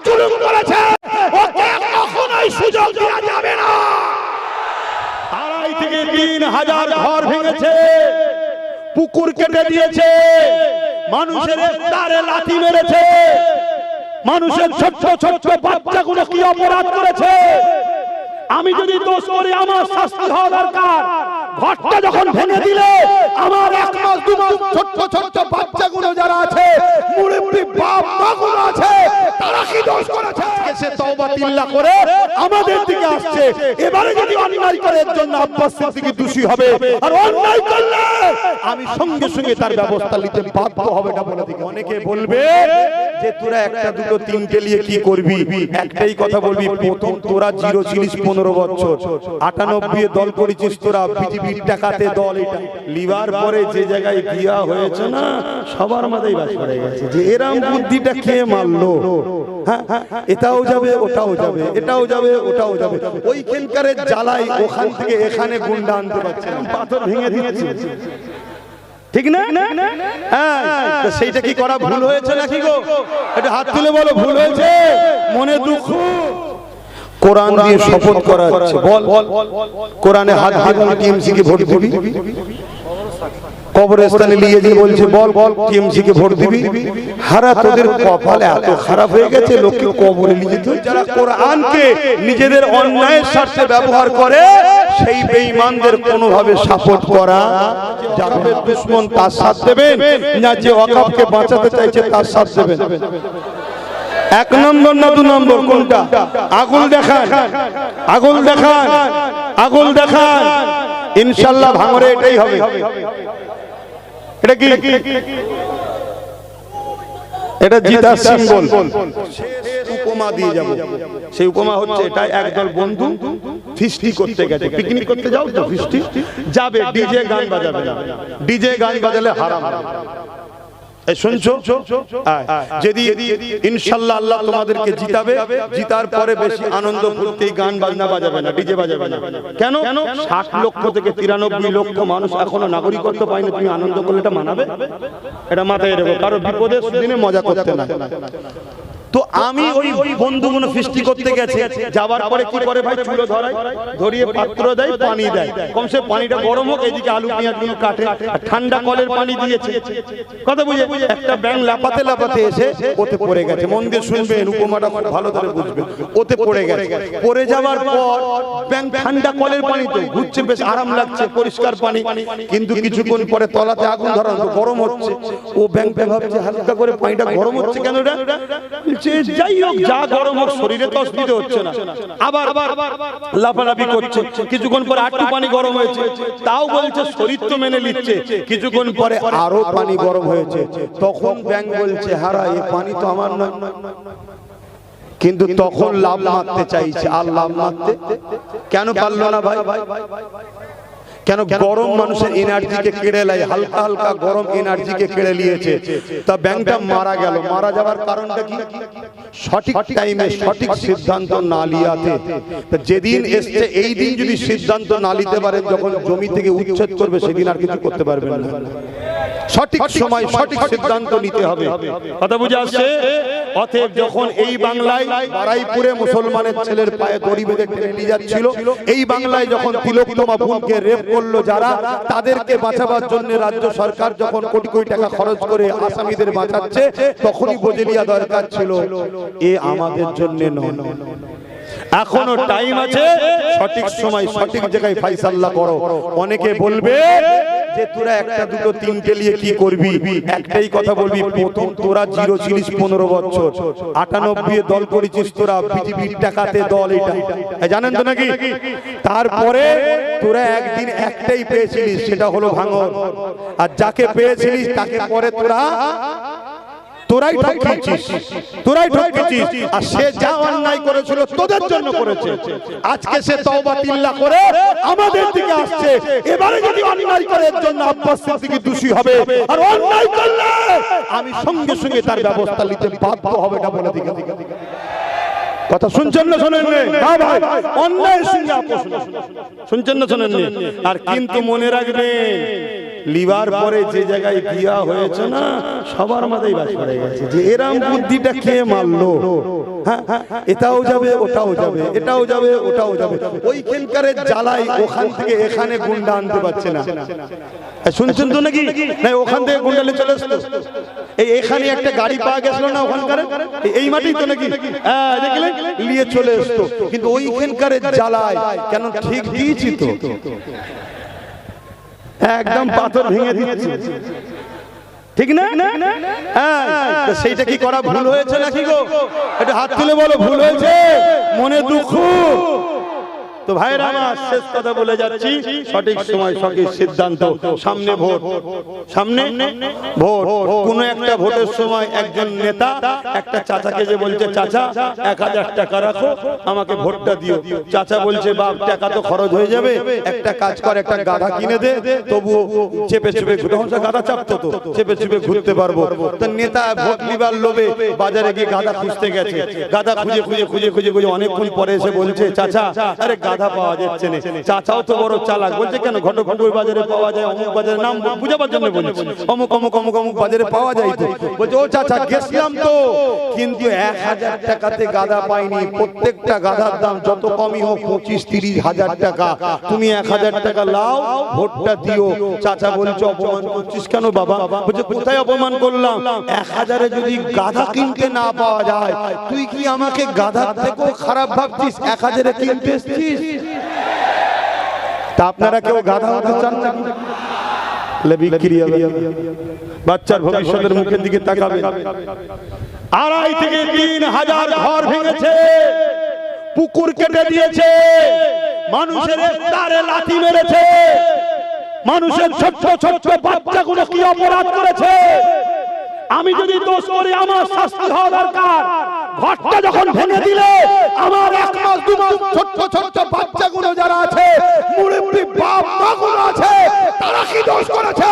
জুলুম করেছে ওকে কখনোই সুযোগ দেওয়া যাবে না। 2.5 থেকে 3,000 ঘর ভেঙেছে, পুকুর কেটে দিয়েছে, মানুষের তারে লাথি মেরেছে, মানুষের ছোট্ট ছোট্ট বাচ্চাগুলো কি অপরাধ করেছে। আমি যদি দোষ করি আমার শাস্তি হওয়া দরকার। ঘরটা যখন ভেঙে দিলে আমার 1 মাস 2 মাস ছোট্ট ছোট্ট বাচ্চাগুলো যারা আছে, মুরব্বি বাপ মাগুলো আছে, তারা কি দোষ করেছে? সে তওবা তিল্লা করে আমাদের দিকে আসছে। এবারে যদি অন্যায় করে এর জন্য আব্বাস সিদ্দিকী দোষী হবে, আর অন্যায় করলে আমি সঙ্গে সঙ্গে তার ব্যবস্থা নিতে বাধ্য হবে না বলে দিকে। অনেকে বলবে যে তোরা একটা দুটো তিনটে নিয়ে কি করবি, একটাই কথা বলবি, প্রথম তোরা জিরো ছিলিস 15 বছর, 98 দল করেছিস তোরা, বিজেপির টাকাতে দল, এটা লিভার পরে যে জায়গায় দিয়া হয়েছে না, সবার মাথায় বাস পড়ে গেছে যে এরম বুদ্ধিটা কে মারলো। হ্যাঁ, এটাও যাবে ওটাও যাবে, এটাও যাবে ওটাও যাবে, ওইখানকার জ্বালাই ওখান থেকে এখানে গুন্ডা আনতে পারছে না, পাথর ভেঙে দিয়েছে, ঠিক না? হ্যাঁ, সেইটা কি করা ভুল হয়েছে নাকি গো? এটা হাত তুলে বলো ভুল হয়েছে, মনে দুঃখ। কোরআন দিয়ে শপথ করা হচ্ছে, বল কোরআনে হাত দিয়ে টিএমসি কে ভোট দিবি, কবরস্থানে নিয়ে গিয়ে বলছে বল টিএমসি কে ভোট দিবি। হারা তোদের কপাল এত খারাপ হয়ে গেছে, লোককে কবরে নিয়ে যেতে। যারা কোরআনকে নিজেদের অন্যায়ের স্বার্থে ব্যবহার করে সেই বেঈমানদের কোনোভাবে সাপোর্ট করা যাবে। দুশমন তার সাথ দেবেন না, যে ওয়াকফকে বাঁচাতে চাইছে তার সাথ দেবেন। 1 নম্বর না 2 নম্বর কোনটা? আগুন দেখান, আগুন দেখান, আগুন দেখান, ইনশাআল্লাহ ভাঙরে এটাই হবে। এটা কি? এটা জিতার সিম্বল। উপমা দিয়ে যাব, সেই উপমা হচ্ছে এটা, একদল বন্ধু ফিস্টি করতে গেছে, পিকনিক করতে যাও তো, ফিস্টি যাবে, ডিজে গান বাজাবে না, ডিজে গান বাজালে হারাম। শুনছো? যদি ইনশাআল্লাহ আল্লাহ তোমাদেরকে জিতাবে, জিতার পরে বেশি আনন্দ ফুর্তি, গান বাজনা বাজাবে না, ডিজে বাজাবে না। কেন? 60 লক্ষ থেকে 93 লক্ষ মানুষ এখনো নাগরিকত্ব পায়নি, তুমি আনন্দ করলে এটা মানাবে? এটা মাথায় রেখো, কারো বিপদের দিনে মজা করতে না। তো আমি ওই বন্ধুগুলো ফিস্টি করতে গেছে, যাবার পরে কি করে ভাই, চুলো ধরায়, ধরিয়ে পাত্র দেয়, পানি দেয়, কমসে পানিটা গরম হোক, এইদিকে আলু পেঁয়াজ গুলো কাটে, ঠান্ডা কলের পানি দিয়েছে। কথা বুঝে একটা ব্যাং লাপাতে লাপাতে এসে ওতে পড়ে গেছে। মন দিয়ে শুনবেন, উপমাটা খুব ভালো করে বুঝবেন। ওতে পড়ে গেছে, পড়ে যাওয়ার পর ব্যাং ঠান্ডা কলের পানি তো ঘুরছে, বেশ আরাম লাগছে, পরিষ্কার পানি, কিন্তু কিছুক্ষণ পরে তলাতে আগুন ধরা, গরম হচ্ছে। ও ব্যাং ভাবছে হালকা করে পানিটা গরম হচ্ছে কেন, যাই হোক যা গরম হোক, শরীরে তো অসুবিধা হচ্ছে না, আবার লাফালাফি করছে। কিছুক্ষণ পরে আরেকটু পানি গরম হয়েছে, তাও বলছে শরীর তো মেনে নিচ্ছে। কিছুক্ষণ পরে আরো পানি গরম হয়েছে, তখন ব্যাং বলছে হারা এই পানি তো আমার নয়, কিন্তু তখন লাভ মারতে চাইছে, আর লাভ মারতে কেন পারলো না ভাই? কেন? গরম মানুষের এনার্জিকে কেড়ে নেয়, হালকা হালকা গরম এনার্জিকে কেড়ে নিয়েছে। তা ব্যাংকটা মারা গেল। মারা যাওয়ার কারণটা কি? সঠিক টাইমে সঠিক সিদ্ধান্ত না লিয়াতে। যেদিন এসছে এই দিন যদি সিদ্ধান্ত না নিতে পারেন, যখন জমি থেকে উচ্ছেদ করবে সেদিন আর কিছু করতে পারবেন না। সঠিক সময় সঠিক সিদ্ধান্ত নিতে হবে। কথা বুঝে আসছে? অতএব যখন এই বাংলায় বারাইপুরে মুসলমানের ছেলের পায়ে দড়ি বেঁধে টেনে নিয়ে যাচ্ছিল, এই বাংলায় যখন তিলোত্তমা বোনকে রেপ করলো যারা, তাদেরকে বাঁচাবার জন্য রাজ্য সরকার যখন কোটি কোটি টাকা খরচ করে আসামিদের বাঁচাচ্ছে, তখনই বুঝে নেওয়া দরকার ছিল এ আমাদের জন্য নয়। এখনো টাইম আছে, সঠিক সময় সঠিক জায়গায় ফাইসাল্লা করো। অনেকে বলবে যে তোরা একটা দুটো তিনটে নিয়ে কি করবি, একটাই কথা বলবি, প্রথম তোরা জিরো ছিলিস 15 বছর, 98 দল করেছিস তোরা, বিজেপির টাকাতে দল, এটা জানেন তো নাকি? তারপরে তোরা একদিন একটাই পেয়েছিলিস, সেটা হলো ভাঙর, আর যাকে পেয়েছিলিস তাকে পরে তোরাই ঠকিয়েছিস, তোরাই ঠকিয়েছিস। আর সে যা অন্যায় করেছিল তোদের জন্য করেছে, আজকে সে তওবা তিল্লা করে আমাদের দিকে আসছে। এবারে যদি অন্যায় করে এর জন্য আব্বাস সিদ্দিকী দোষী হবে, আর অন্যায় করলে আমি সঙ্গে সঙ্গে তার ব্যবস্থা নিতে বাধ্য হবে না বলে দিকে। কথা শুনছেন না শোনেন? হ্যাঁ ভাই, অন্যায়ের সঙ্গে আপোষ শুনছেন না শোনেন? আর কিন্তু মনে রাখবেন লিবার পরে যে জায়গায় দিয়া হয়েছে না, সবার মাথায় বাজ পড়ে গেছে যে এরম বুদ্ধিটা কে মারলো। হ্যাঁ, এটাও যাবে, ওটাও যাবে, এটাও যাবে, ওটাও যাবে। ওইখানকার জ্বালায় ওখান থেকে এখানে গুন্ডা আনতে পারছে না। শুনছেন তো নাকি? না, ওখান থেকে গুন্ডালে চলে আসলো। এখানে একটা গাড়ি পাওয়া গেছিল না ওখানকার, এই মাঠেই তো নাকি? হ্যাঁ, দেখলেন, নিয়ে চলে আসতো। কিন্তু ওইখানকার জ্বালায় কেন ঠিক দিয়েছি তো, একদম পাথর ভেঙে দিচ্ছে, ঠিক না? হ্যাঁ, সেইটা কি করা ভুল হয়েছে নাকি গো? এটা হাত তুলে বলো, ভুল হয়েছে, মনে দুঃখ। তো ভাইরা আমার, শেষ কথা বলে যাচ্ছি, সঠিক সময় সঠিক সিদ্ধান্ত। সামনে ভোট, সামনে ভোট। কোন একটা ভোটের সময় একজন নেতা একটা চাচাকে যে বলছে, চাচা 1000 টাকা রাখো, আমাকে ভোটটা দিও। চাচা বলছে, বাপ টাকা তো খরচ হয়ে যাবে, একটা কাজ কর, একটা গাধা কিনে দে, তবুও চেপে চেপে ঘুরে, গাধা চাপতো তো, চেপে চেপে ঘুরতে পারবো। তো নেতা ভোট নিবার লোভে বাজারে গিয়ে গাধা খুঁজতে গেছে। গাধা খুঁজে খুঁজে খুঁজে খুঁজে খুঁজে অনেকক্ষণ পরে এসে বলছে, চাচা আরে গাধা পাওয়া যাচ্ছে না। চাচাও তো বড় চালাক, বলছে কেন? ঘটকপুর বাজারে পাওয়া যায়, অমুক বাজারের নাম বুঝাবার জন্য বলছে, অমুক অমুক অমুক অমুক বাজারে পাওয়া যায় তো। বলছে, ও চাচা গেছিলাম তো, কিন্তু 1000 টাকাতে গাধা পাইনি। প্রত্যেকটা গাধার দাম যত কমই হোক 25-30 হাজার টাকা। তুমি 1000 টাকা লাও, ভোটটা দিও। চাচা বলছে, অপমান করছিস কেন বাবা? বলছে, কোথায় অপমান করলাম? 1000-এ যদি গাধা কিনতে না পাওয়া যায়, তুই কি আমাকে গাধার থেকেও খারাপ ভাবছিস? 1000-এ কিনতে এসছিস। তা আপনারা কেউ গাধা হতে চান না? বিক্রি হবে। বাচ্চার ভবিষ্যতের মুখের দিকে তাকাবে। 2.5 থেকে 3,000 ঘর ভেঙেছে, পুকুর কেটে দিয়েছে, মানুষের তারে লাথি মেরেছে, মানুষের ছোট্ট ছোট্ট বাচ্চাগুলো কি অপরাধ করেছে। আমি যদি দোষ করি, আমার শাস্তি হওয়া দরকার। ঘরটা যখন ভেঙে দিলে, আমার 1 মাস 2 মাস ছোট্ট ছোট্ট বাচ্চাগুলো যারা আছে, মুরব্বি বাপ মাগুলো আছে, তারা কি দোষ করেছে?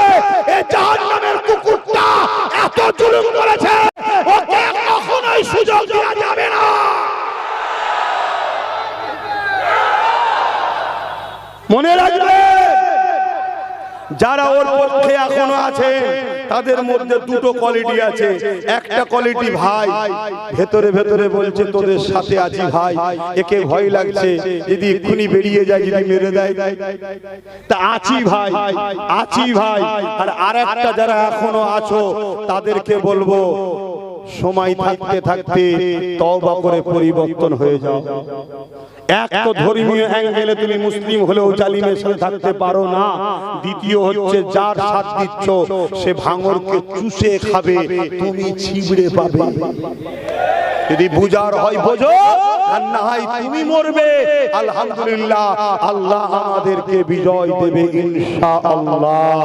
এই জাহান্নামের কুকুরটা এত জুলুম করেছে, ওকে কখনোই সুযোগ দেওয়া যাবে না। মনে রাখবে, যারা ওর পক্ষে এখনো আছে, তাদের মধ্যে 2টো কোয়ালিটি আছে। একটা কোয়ালিটি ভাই, ভেতরে ভেতরে বলছে, তোদের সাথে আছি ভাই, একে ভয় লাগছে, যদি এক্ষুনি বেরিয়ে যায়, যদি মেরে দেয়, তা আছি ভাই, আছি ভাই। আর আরেকটা যারা এখনো আছো, তাদেরকে বলবো, সময় থাকতে থাকতে তওবা করে পরিবর্তন হয়ে যাও। এক তো ধর্মীয় অ্যাঙ্গেলে তুমি মুসলিম হলেও জালিমের সাথে থাকতে পারো না। দ্বিতীয় হচ্ছে, যার সাথ দিচ্ছ সে ভাঙরকে চুষে খাবে, তুমি ছিবড়ে পাবে। যদি বুঝার হয় বোঝো, আর না হয় তুমি মরবে। আলহামদুলিল্লাহ, আল্লাহ আমাদেরকে বিজয় দেবে ইনশাআল্লাহ।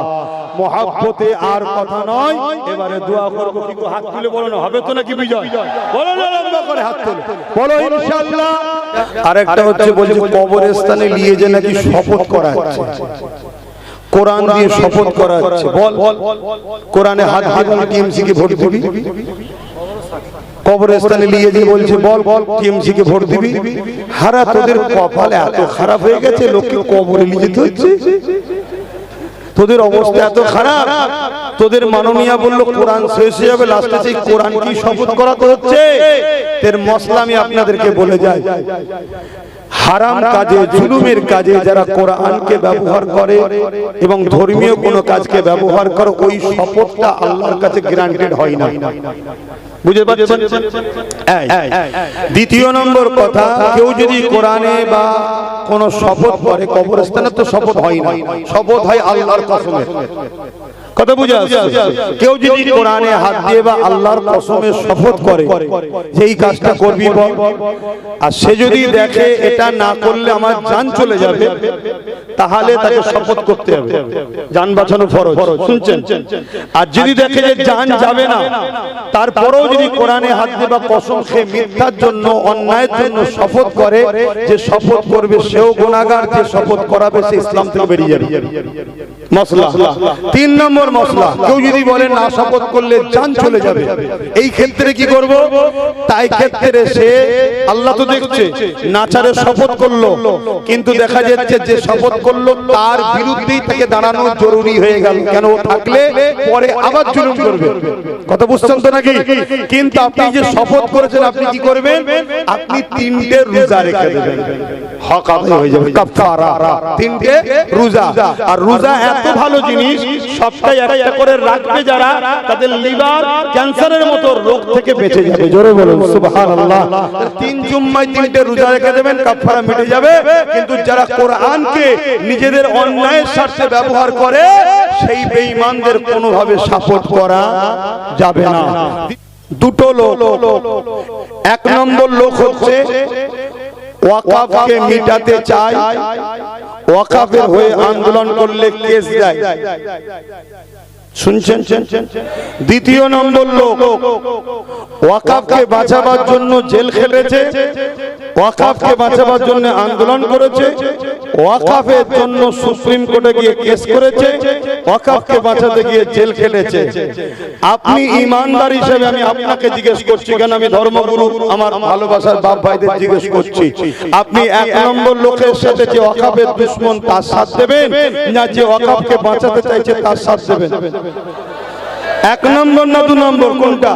মহব্বতে আর কথা নয়, এবারে দোয়া করবো। কিন্তু হাত তুলে বলো না, হবে তো নাকি বিজয়? বলো না, লম্বা করে হাত তুলে বলো ইনশাআল্লাহ। আরেকটা হচ্ছে, বলছে কবরস্থানে নিয়ে যে নাকি শপথ করা হচ্ছে, কোরআন দিয়ে শপথ করা হচ্ছে। বল, কোরআনে হাত দিয়ে টিএমসি কে ভোট দিবি? কবরস্থানে নিয়ে যে বলছে, বল টিএমসি কে ভোট দিবি? হারা তোদের কপাল এত খারাপ হয়ে গেছে, লোককে কবরে নিয়ে যেতে হচ্ছে। তোদের অবস্থা এত খারাপ, তোদের মাননীয়া বললো কোরআন শেষ হয়ে যাবে, লাস্টে সেই কোরআন কি শপথ করাতে হচ্ছে। এর মশলা আমি আপনাদেরকে বলে যাই, হারাম কাজে, জুলুমের কাজে যারা কোরআনকে ব্যবহার করে এবং ধর্মীয় কোনো কাজকে ব্যবহার করে, ওই শপথটা আল্লাহর কাছে গ্যারান্টেড হয় না। বুঝতে পারছেন? দ্বিতীয় নম্বর কথা, কেউ যদি কোরআনে বা কোন শপথ করে, কবরস্থানে তো শপথ হয় না, শপথ হয় আল্লাহর কসমে। কথা বুঝা? কেউ যদি কোরআনে হাত দিয়ে বা আল্লাহর কসমে শপথ করে যে এই কাজটা করবি বল, আর সে যদি দেখে এটা না করলে আমার জান চলে যাবে, তাহলে তাকে শপথ করতে হবে। জান বাঁচানো ফরজ, শুনছেন? আর যদি দেখে যে জান যাবে না, তারপরেও যদি কোরআনে হাত দিয়ে বা কসম খেয়ে মিথ্যার জন্য, অন্যায়ের জন্য শপথ করে, যে শপথ করবে সেও গুনাহগার, যে শপথ করাবে সে ইসলাম থেকে বেরিয়ে যাবে। মসলা 3 নম্বর নম্বর মশলা, কেউ যদি বলে না শপথ করলে জান চলে যাবে, এই ক্ষেত্রে কি করব? তাই ক্ষেত্রে সে আল্লাহ তো দেখছে, নাচারে শপথ করলো, কিন্তু দেখা যাচ্ছে যে শপথ করলো তার বিরুদ্ধেই তাকে দাঁড়ানো জরুরি হয়ে গেল। কেন? ও থাকলে পরে আবার জুলুম করবে। কথা বুঝছেন তো নাকি? কিন্তু আপনি যে শপথ করেছেন, আপনি কি করবেন? আপনি 3টে রোজা রেখে দেবেন, হক আদায় হয়ে যাবে, কাফারা। 3টে রোজা। আর রোজা এত ভালো জিনিস, সপ্তাহে একটা করে রাখবে যারা, তাদের লিভার ক্যান্সারের মতো রোগ থেকে বেঁচে যাবে। জোরে বলুন সুবহানাল্লাহ। 3 জুম্মায় 3টে রোজা রেখে দেবেন, কাফারা মিটে যাবে। কিন্তু যারা কোরআনকে নিজেদের অন্যায়ের স্বার্থে ব্যবহার করে, সেই বেঈমানদের কোনোভাবে সাপোর্ট করা যাবে না। দুটো লোক, এক নম্বর লোক হচ্ছে ওয়াকাফকে মিটাতে চায়, ওয়াকাফের হয়ে আন্দোলন করলে কেস দেয়, শুনছেন? দ্বিতীয় নম্বর লোক ওয়াকাফকে বাঁচাবার জন্য জেল খেটেছে, ওয়াকাফকে বাঁচাবার জন্য আন্দোলন করেছে, ওয়াকাফের জন্য সুপ্রিম কোর্টে গিয়ে কেস করেছে, ওয়াকাফকে বাঁচাতে গিয়ে জেল খেটেছে। আপনি ইমানদার হিসেবে আমি আপনাকে জিজ্ঞেস করছি, কেন আমি ধর্মগুরু আমার ভালোবাসার বাপ ভাইদের জিজ্ঞেস করছি, আপনি 1 নম্বর লোকের সাথে যে ওয়াকাফের দুশমন তার সাথ দেবেন, না যে ওয়াকাফকে বাঁচাতে চাইছে তার সাথ দেবেন? 1 নম্বর না 2 নম্বর, কোনটা?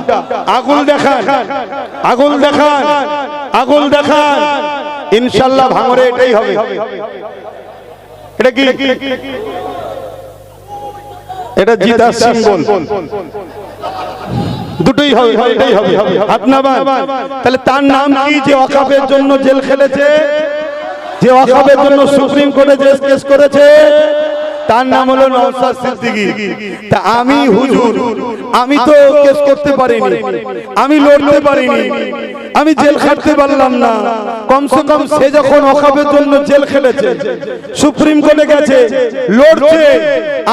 আগুন দেখান, আগুন দেখান, আগুন দেখান। ইনশাআল্লাহ ভাঙরে এটাই হবে। এটা কি? এটা জিতার সিম্বল। দুটোই হবে, এটাই হবে। হাত নামান। তাহলে তার নাম কি যে ওয়াকাফের জন্য জেল খেলেছে, যে ওয়াকাফের জন্য সুপ্রিম কোর্টে কেস করেছে? তার নাম হলো নওশাদ সিদ্দিকী। তা আমি হুজুর, আমি তো কেস করতে পারিনি, আমি লড়তে পারিনি, আমি জেল খাটতে পারলাম না। কমসে কম সে যখন ওয়াকাফের জন্য জেল খেলেছে, সুপ্রিম কোর্টে গেছে, লড়ছে,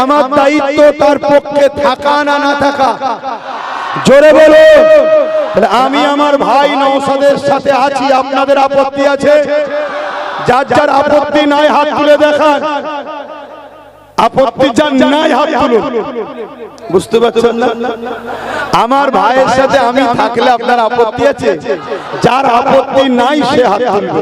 আমার দায়িত্ব তার পক্ষে থাকা না না থাকা। জোরে বলো। আমি আমার ভাই নওশাদের সাথে আছি। আপনাদের আপত্তি আছে? যার যার আপত্তি নাই হাত তুলে দেখান। আপত্তি যার নাই হাত তুলুন। বুঝতে পারছেন না? আমার ভাইয়ের সাথে আমি থাকলে আপনার আপত্তি আছে? যার আপত্তি নাই সে হাত তুলবে।